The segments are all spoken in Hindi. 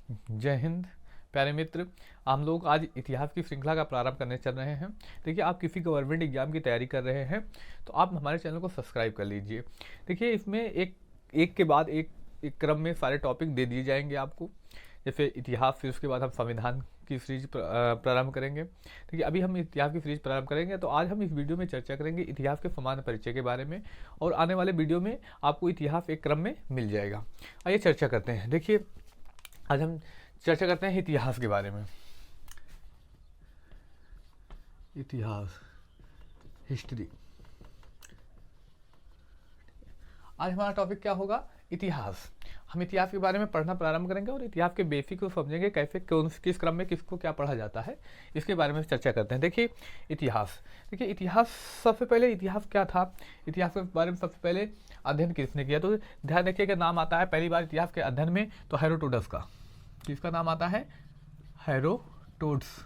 जय हिंद प्यारे मित्र। हम लोग आज इतिहास की श्रृंखला का प्रारंभ करने चल रहे हैं। देखिए, आप किसी गवर्नमेंट एग्जाम की तैयारी कर रहे हैं तो आप हमारे चैनल को सब्सक्राइब कर लीजिए। देखिए, इसमें एक एक के बाद एक क्रम में सारे टॉपिक दे दिए जाएंगे आपको। जैसे इतिहास, फिर उसके बाद हम संविधान की सीरीज प्रारंभ करेंगे। देखिए, अभी हम इतिहास की सीरीज प्रारंभ करेंगे, तो आज हम इस वीडियो में चर्चा करेंगे इतिहास के सामान्य परिचय के बारे में, और आने वाले वीडियो में आपको इतिहास एक क्रम में मिल जाएगा। आइए चर्चा करते हैं। देखिए, आज हम चर्चा करते हैं इतिहास के बारे में। इतिहास, हिस्ट्री। आज हमारा टॉपिक क्या होगा? इतिहास। हम इतिहास के बारे में पढ़ना प्रारंभ करेंगे और इतिहास के बेसिक को समझेंगे, कैसे कौन किस क्रम में किसको क्या पढ़ा जाता है, इसके बारे में चर्चा करते हैं। देखिए, इतिहास। देखिए, इतिहास, सबसे पहले इतिहास क्या था, इतिहास के बारे में सबसे पहले अध्ययन किसने किया? तो ध्यान रखिएगा, नाम आता है पहली बार इतिहास के अध्ययन में तो हेरोडोटस का। किसका नाम आता है? हेरोडोटस।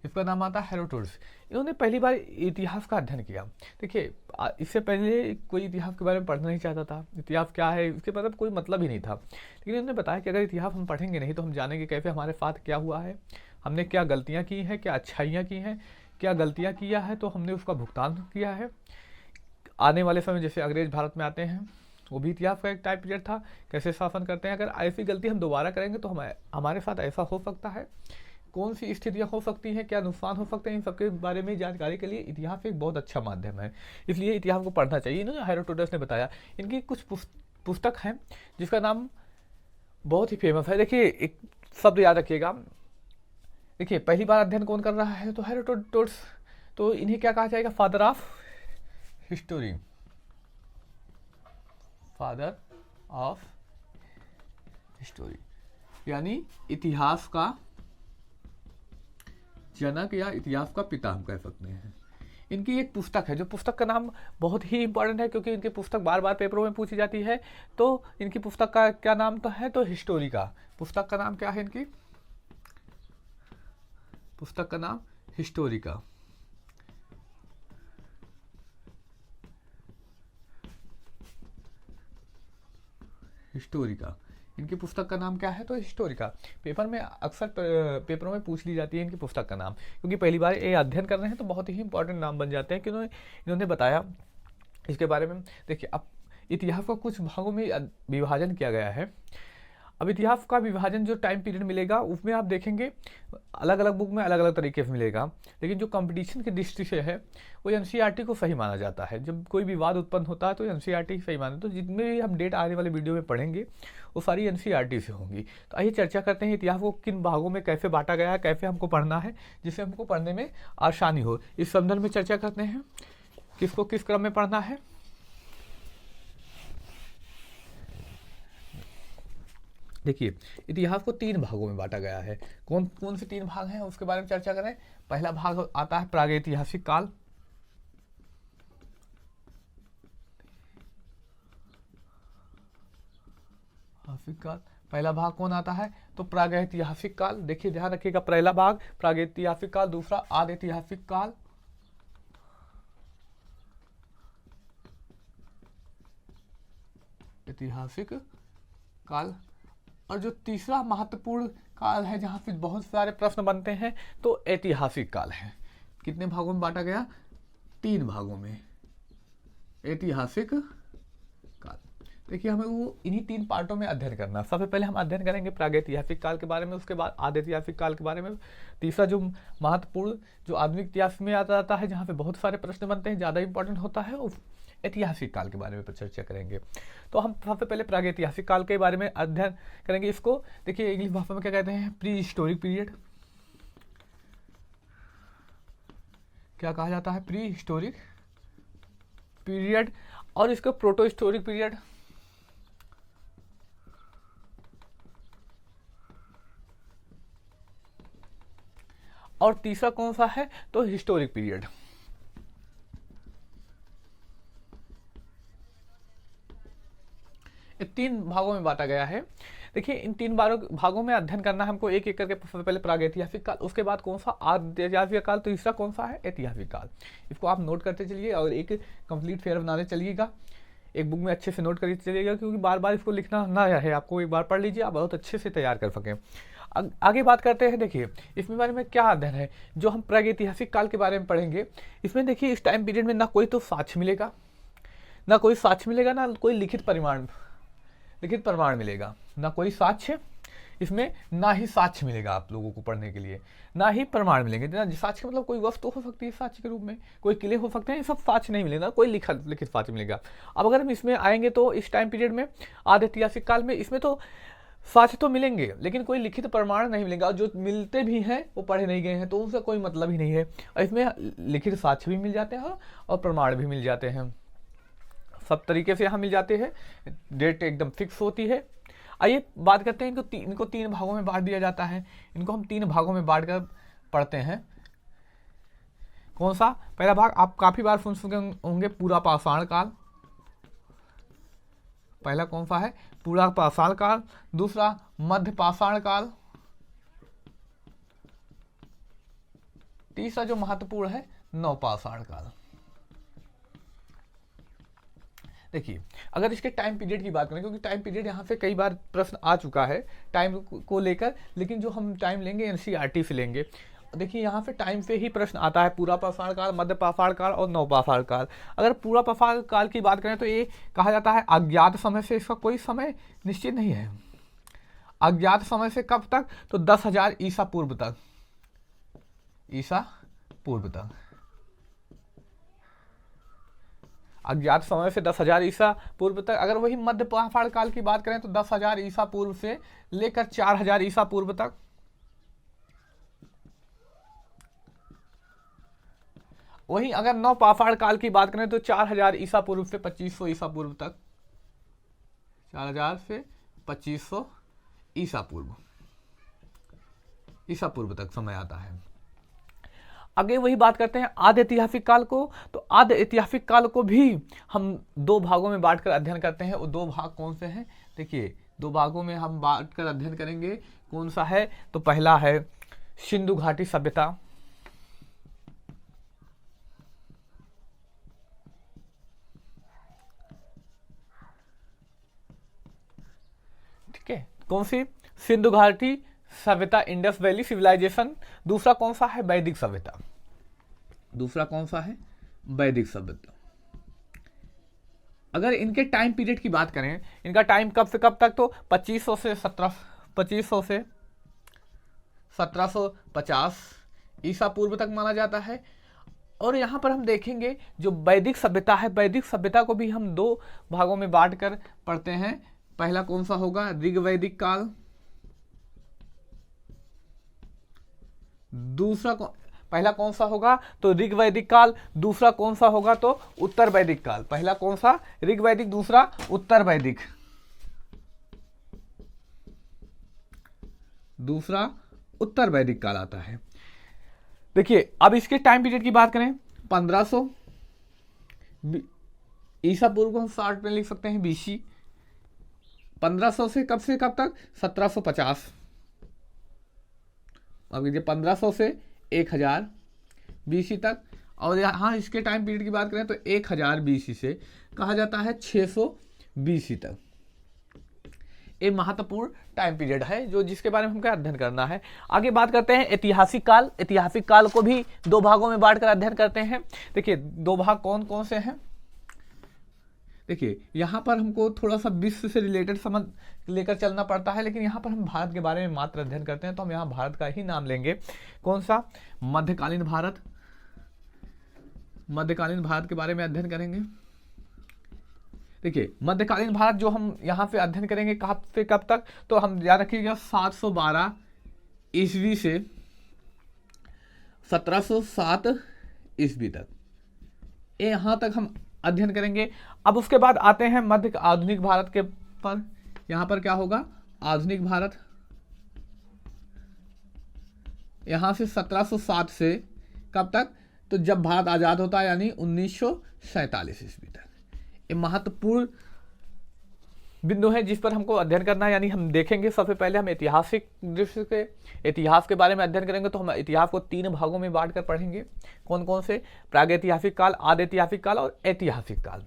इसका नाम आता है हेरोडोटस। इन्होंने पहली बार इतिहास का अध्ययन किया। देखिए, इससे पहले कोई इतिहास के बारे में पढ़ना नहीं चाहता था। इतिहास क्या है इसके मतलब कोई मतलब ही नहीं था। लेकिन इन्होंने बताया कि अगर इतिहास हम पढ़ेंगे नहीं तो हम जानेंगे कैसे हमारे साथ क्या हुआ है, हमने क्या गलतियाँ की हैं, क्या अच्छाइयाँ की हैं, क्या गलतियाँ किया है तो हमने उसका भुगतान किया है। आने वाले समय जैसे अंग्रेज भारत में आते हैं, वो भी इतिहास का एक टाइप पीरियड था, कैसे शासन करते हैं। अगर ऐसी गलती हम दोबारा करेंगे तो हमारे साथ ऐसा हो सकता है, कौन सी स्थितियाँ हो सकती हैं, क्या नुकसान हो सकते हैं, इन सबके बारे में जानकारी के लिए इतिहास एक बहुत अच्छा माध्यम है। इसलिए इतिहास को पढ़ना चाहिए। इन्होंने हेरोडोटस ने बताया, इनकी कुछ पुस्तक हैं जिसका नाम बहुत ही फेमस है। देखिए, एक शब्द याद रखिएगा। देखिए, पहली बार अध्ययन कौन कर रहा है? तो हेरोडोटस। तो इन्हें क्या कहा जाएगा? Father of history. Father of history यानी इतिहास का जनक या इतिहास का पिता हम कह सकते हैं। इनकी एक पुस्तक है, जो पुस्तक का नाम बहुत ही इंपॉर्टेंट है क्योंकि इनकी पुस्तक बार बार पेपरों में पूछी जाती है। तो इनकी पुस्तक का क्या नाम तो है? तो हिस्टोरी का। पुस्तक का नाम क्या है इनकी? पुस्तक का नाम हिस्टोरी का। हिस्टोरिका। इनकी पुस्तक का नाम क्या है? तो हिस्टोरिका। पेपर में अक्सर पेपरों में पूछ ली जाती है इनकी पुस्तक का नाम, क्योंकि पहली बार ये अध्ययन कर रहे हैं तो बहुत ही इंपॉर्टेंट नाम बन जाते हैं कि इन्होंने बताया इसके बारे में। देखिए, अब इतिहास को कुछ भागों में विभाजन किया गया है। अब इतिहास का विभाजन जो टाइम पीरियड मिलेगा उसमें आप देखेंगे अलग अलग बुक में अलग अलग तरीके से मिलेगा, लेकिन जो कंपटीशन की दृष्टि से है वो एनसीईआरटी को सही माना जाता है। जब कोई विवाद उत्पन्न होता है तो एनसीईआरटी सही माना। तो जितने भी हम डेट आने वाले वीडियो में पढ़ेंगे वो सारी एनसीईआरटी से होंगी। तो आइए चर्चा करते हैं इतिहास को किन भागों में कैसे बांटा गया है, कैसे हमको पढ़ना है जिससे हमको पढ़ने में आसानी हो। इस संदर्भ में चर्चा करते हैं किसको किस क्रम में पढ़ना है। देखिए, इतिहास को 3 भागों में बांटा गया है। कौन कौन से 3 भाग हैं उसके बारे में चर्चा करें। पहला भाग आता है प्रागैतिहासिक काल। काल पहला भाग कौन आता है? तो प्रागैतिहासिक काल। देखिए, ध्यान रखिएगा, पहला भाग प्रागैतिहासिक काल, दूसरा आदिऐतिहासिक काल, ऐतिहासिक काल, और जो तीसरा महत्वपूर्ण काल है जहां फिर बहुत सारे प्रश्न बनते हैं तो ऐतिहासिक काल है। कितने भागों में बांटा गया? 3 भागों में। ऐतिहासिक काल। देखिए, हमें वो इन्हीं 3 पार्टों में अध्ययन करना। सबसे पहले हम अध्ययन करेंगे प्रागैतिहासिक काल के बारे में, उसके बाद आदिऐतिहासिक काल के बारे में, तीसरा जो महत्वपूर्ण जो आधुनिक इतिहास में आता जाता है जहाँ पे बहुत सारे प्रश्न बनते हैं, ज़्यादा इंपॉर्टेंट होता है, उस ऐतिहासिक काल के बारे में चर्चा करेंगे। तो हम सबसे पहले प्रागैतिहासिक काल के बारे में अध्ययन करेंगे। इसको देखिए, इंग्लिश भाषा में क्या कहते हैं? Pre historic period. क्या कहा जाता है? Pre historic period. और इसको प्रोटो हिस्टोरिक पीरियड। और तीसरा कौन सा है? तो हिस्टोरिक पीरियड। ये 3 भागों में बांटा गया है। देखिए, इन 3 भागों में अध्ययन करना है हमको एक एक करके। सबसे पहले प्रागैतिहासिक काल, उसके बाद कौन सा? आदिऐतिहासिक काल, तीसरा कौन सा है? ऐतिहासिक काल। इसको आप नोट करते चलिए और एक कंप्लीट फेयर बनाते चलिएगा। एक बुक में अच्छे से नोट कर चलिएगा, क्योंकि बार बार इसको लिखना ना है आपको, एक बार पढ़ लीजिए, आप बहुत अच्छे से तैयार कर सकें। आगे बात करते हैं। देखिए इसमें बारे में क्या अध्ययन है, जो हम प्रागैतिहासिक काल के बारे में पढ़ेंगे। इसमें देखिए इस टाइम पीरियड में ना कोई तो साक्ष्य मिलेगा, ना कोई साक्ष्य मिलेगा, ना कोई लिखित प्रमाण मिलेगा, ना कोई साक्ष्य इसमें, ना ही साक्ष्य मिलेगा आप लोगों को पढ़ने के लिए, ना ही प्रमाण मिलेंगे। ना साक्ष्य मतलब कोई वस्तु हो सकती है साक्ष्य के रूप में, कोई किले हो सकते हैं, ये सब साक्ष्य नहीं मिलेगा, कोई लिखित साक्ष्य मिलेगा। अब अगर हम इसमें आएंगे तो इस टाइम पीरियड में आदि ऐतिहासिक काल में, इसमें तो साक्ष्य तो मिलेंगे लेकिन कोई लिखित प्रमाण नहीं मिलेगा, और जो मिलते भी हैं वो पढ़े नहीं गए हैं, तो उनसे कोई मतलब ही नहीं है। और इसमें लिखित साक्ष्य भी मिल जाते हैं और प्रमाण भी मिल जाते हैं, सब तरीके से यहाँ मिल जाते हैं, डेट एकदम फिक्स होती है। आइए बात करते हैं, इनको तीन भागों में बांट दिया जाता है। इनको हम 3 भागों में बांट कर पढ़ते हैं। कौन सा? पहला भाग आप काफी बार सुन चुके होंगे, पूरा पाषाण काल। पहला कौन सा है? पूरा पाषाण काल। दूसरा मध्य पाषाण काल। तीसरा जो महत्वपूर्ण है, नवपाषाण काल। देखिए अगर इसके टाइम पीरियड की बात करें, क्योंकि टाइम पीरियड यहाँ से कई बार प्रश्न आ चुका है टाइम को लेकर, लेकिन जो हम टाइम लेंगे एनसीईआरटी से लेंगे। देखिए यहाँ पे टाइम से ही प्रश्न आता है, पूरा पाषाण काल, मध्य पाषाण काल और नवपाषाण काल। अगर पूरा पाषाण काल की बात करें तो ये कहा जाता है अज्ञात समय से, इसका कोई समय निश्चित नहीं है। अज्ञात समय से कब तक? तो 10,000 ईसा पूर्व तक, ईसा पूर्व तक। अज्ञात समय से 10,000 ईसा पूर्व तक। अगर वही मध्य पाषाण काल की बात करें तो 10,000 ईसा पूर्व से लेकर 4,000 ईसा पूर्व तक। वहीं अगर नवपाषाण काल की बात करें तो 4,000 ईसा पूर्व से 2,500 ईसा पूर्व तक, 4,000 से 2,500 ईसा पूर्व तक समय आता है। आगे वही बात करते हैं आदि ऐतिहासिक काल को। तो आदि ऐतिहासिक काल को भी हम 2 भागों में बांटकर अध्ययन करते हैं। वो 2 भाग कौन से हैं? देखिए 2 भागों में हम बांटकर अध्ययन करेंगे। कौन सा है? तो पहला है सिंधु घाटी सभ्यता, ठीक है, कौन सी? सिंधु घाटी सभ्यता, इंडस वैली सिविलाइजेशन। दूसरा कौन सा है? वैदिक सभ्यता। दूसरा कौन सा है? वैदिक सभ्यता। अगर इनके टाइम पीरियड की बात करें, इनका टाइम कब से कब तक? तो 2500 से 1750 ईसा पूर्व तक माना जाता है। और यहाँ पर हम देखेंगे जो वैदिक सभ्यता है, वैदिक सभ्यता को भी हम 2 भागों में बांट कर पढ़ते हैं। पहला कौन सा होगा? ऋग्वैदिक काल। पहला कौन सा होगा? तो ऋग्वैदिक काल। दूसरा कौन सा होगा? तो उत्तर वैदिक काल। पहला कौन सा? ऋग्वैदिक। दूसरा उत्तर वैदिक। दूसरा उत्तर वैदिक काल आता है। देखिए अब इसके टाइम पीरियड की बात करें, 1500 ईसा पूर्व को हम 60 में लिख सकते हैं, बीसी। 1500 से कब तक? 1750। अब ये 1500 से 1000 बीसी तक। और यहाँ इसके टाइम पीरियड की बात करें तो 1000 बीसी से कहा जाता है 600 बीसी तक। ये महत्वपूर्ण टाइम पीरियड है जो जिसके बारे में हमको अध्ययन करना है। आगे बात करते हैं ऐतिहासिक काल। ऐतिहासिक काल को भी 2 भागों में बांटकर अध्ययन करते हैं। देखिए 2 भाग कौन कौन से हैं? देखिए यहाँ पर हमको थोड़ा सा विश्व से रिलेटेड समझ लेकर चलना पड़ता है, लेकिन यहाँ पर हम भारत के बारे में मात्र अध्ययन करते हैं, तो हम यहाँ भारत का ही नाम लेंगे। कौन सा? मध्यकालीन भारत। मध्यकालीन भारत के बारे में अध्ययन करेंगे। देखिए मध्यकालीन भारत जो हम यहाँ पे अध्ययन करेंगे कहाँ से कब तक? तो हम याद रखिएगा 712 ईस्वी से 1707 ईस्वी तक, यहाँ तक हम अध्ययन करेंगे। अब उसके बाद आते हैं मध्य आधुनिक भारत के पर। यहाँ पर क्या होगा? आधुनिक भारत। यहाँ से 1707 से कब तक? तो जब भारत आज़ाद होता है, यानी 1947 ईस्वी तक। ये महत्वपूर्ण बिंदु है जिस पर हमको अध्ययन करना है। यानी हम देखेंगे सबसे पहले हम ऐतिहासिक दृष्टि से इतिहास के बारे में अध्ययन करेंगे, तो हम इतिहास को 3 भागों में बांट कर पढ़ेंगे। कौन कौन से? प्रागैतिहासिक काल, आदि ऐतिहासिक काल और ऐतिहासिक काल।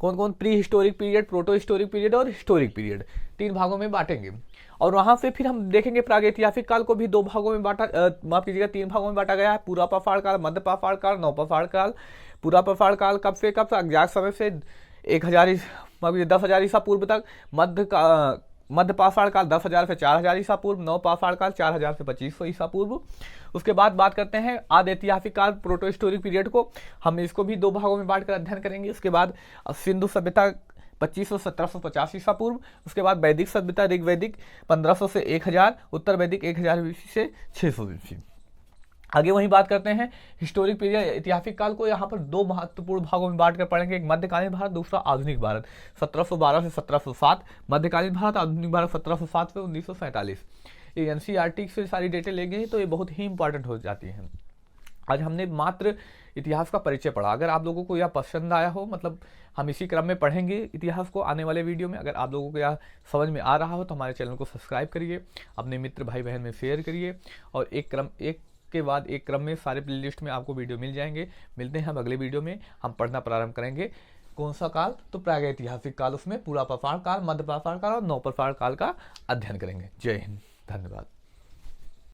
कौन कौन, pre historic period, proto historic period और हिस्टोरिक पीरियड, 3 भागों में बांटेंगे। और वहां से फिर हम देखेंगे प्रागैतिहासिक काल को भी 2 भागों में बांटा, माफ कीजिएगा 3 भागों में बांटा गया है, पूरा पाषाण काल, मध्य पाषाण काल, नवपाषाण काल। पूरा पाषाण काल कब से कब तक, अज्ञात समय से 10,000 ईसा पूर्व तक, मध्य पाषाण काल 10,000 से 4,000 ईसा पूर्व, नव पाषाण काल 4,000 से 2,500 ईसा पूर्व। उसके बाद बात करते हैं आदि ऐतिहासिक काल, प्रोटो हिस्टोरिक पीरियड को, हम इसको भी 2 भागों में बांटकर अध्ययन करेंगे। उसके बाद सिंधु सभ्यता 2500 1750 ईसा पूर्व। उसके बाद वैदिक सभ्यता ऋग्वैदिक 1500 से 1000, उत्तर वैदिक 1000 बीसी से 600 बीसी। आगे वही बात करते हैं हिस्टोरिक पीरियड, ऐतिहासिक काल को यहाँ पर 2 महत्वपूर्ण भागों में बांट कर पढ़ेंगे, एक मध्यकालीन भारत, दूसरा आधुनिक भारत, 1712 से 1707 मध्यकालीन भारत, आधुनिक भारत 1707 से 1947। ये एनसीईआरटी से सारी डिटेल लेंगे तो ये बहुत ही इंपॉर्टेंट हो जाती हैं। आज हमने मात्र इतिहास का परिचय पढ़ा। अगर आप लोगों को यह पसंद आया हो, मतलब हम इसी क्रम में पढ़ेंगे इतिहास को आने वाले वीडियो में, अगर आप लोगों को यह समझ में आ रहा हो तो हमारे चैनल को सब्सक्राइब करिए, अपने मित्र भाई बहन में शेयर करिए, और एक के बाद एक क्रम में सारे प्ले लिस्ट में आपको वीडियो मिल जाएंगे। मिलते हैं हम अगले वीडियो में, हम पढ़ना प्रारंभ करेंगे कौन सा काल, तो प्रागैतिहासिक काल, उसमें पूरा पाषाण काल, मध्य पाषाण काल और नव पाषाण काल का अध्ययन करेंगे। जय हिंद, धन्यवाद।